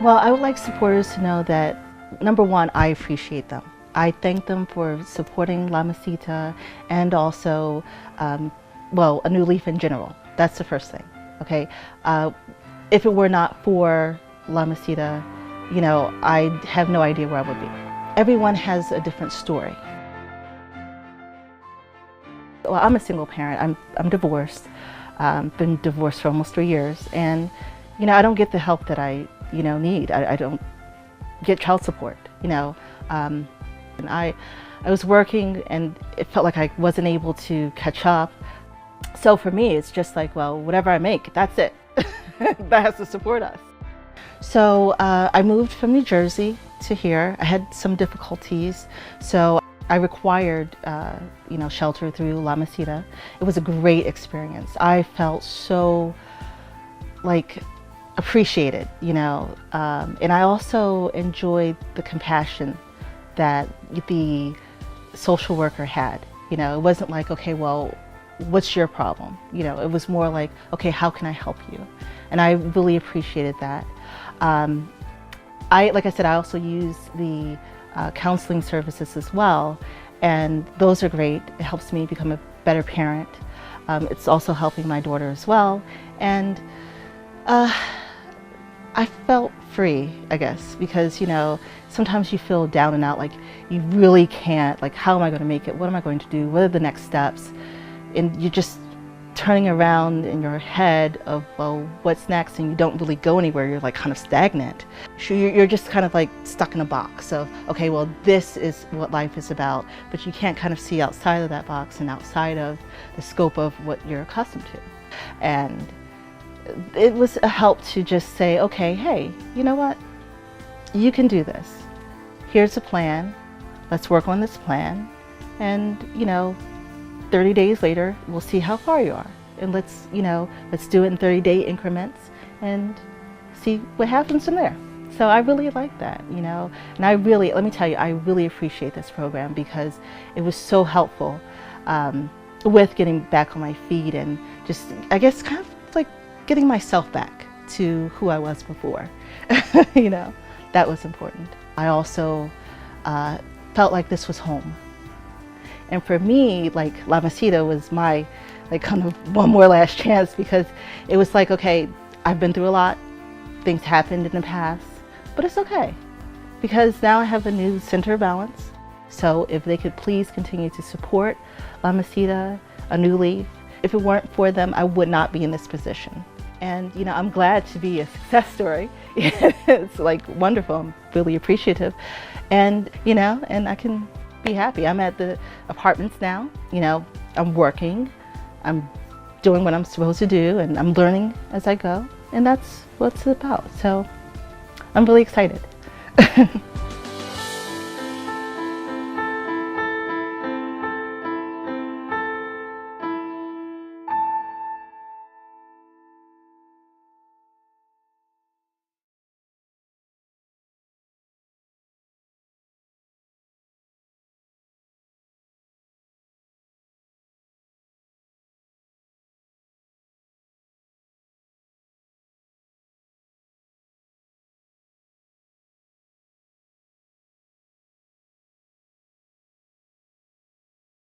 Well, I would like supporters to know that, number one, I appreciate them. I thank them for supporting La Mesita and also, well, A New Leaf in general. That's the first thing, okay? If it were not for La Mesita, you know, I have no idea where I would be. Everyone has a different story. Well, I'm a single parent. I'm divorced. Been divorced for almost 3 years, and you know, I don't get the help that I need. I don't get child support. And I was working, and it felt like I wasn't able to catch up. So for me, it's just like, well, whatever I make, that's it. That has to support us. So I moved from New Jersey to here. I had some difficulties, so I required shelter through La Mesita. It was a great experience. I felt so appreciated, and I also enjoyed the compassion that the social worker had. It wasn't like, okay, well, what's your problem? It was more like, okay, how can I help you? And I really appreciated that. Like I said, I also use the counseling services as well, and those are great. It helps me become a better parent. It's also helping my daughter as well, and I felt free, I guess, because sometimes you feel down and out, like you really can't, like, how am I going to make it? What am I going to do? What are the next steps? And you're just turning around in your head of, well, what's next? And you don't really go anywhere. You're like kind of stagnant. You're just kind of like stuck in a box of, okay, well, this is what life is about, but you can't kind of see outside of that box and outside of the scope of what you're accustomed to. And it was a help to just say, okay, hey, you know what? You can do this. Here's a plan. Let's work on this plan. And, 30 days later, we'll see how far you are. And let's do it in 30-day increments and see what happens from there. So I really like that, and let me tell you, I really appreciate this program because it was so helpful with getting back on my feet and just, I guess, kind of like getting myself back to who I was before. That was important. I also felt like this was home. And for me, like, La Mesita was my, kind of one more last chance, because it was like, okay, I've been through a lot, things happened in the past, but it's okay, because now I have a new center of balance. So if they could please continue to support La Mesita, A New Leaf. If it weren't for them, I would not be in this position. And, I'm glad to be a success story. It's wonderful, I'm really appreciative. And, and I can be happy. I'm at the apartments now, I'm working, I'm doing what I'm supposed to do, and I'm learning as I go, and that's what it's about. So I'm really excited.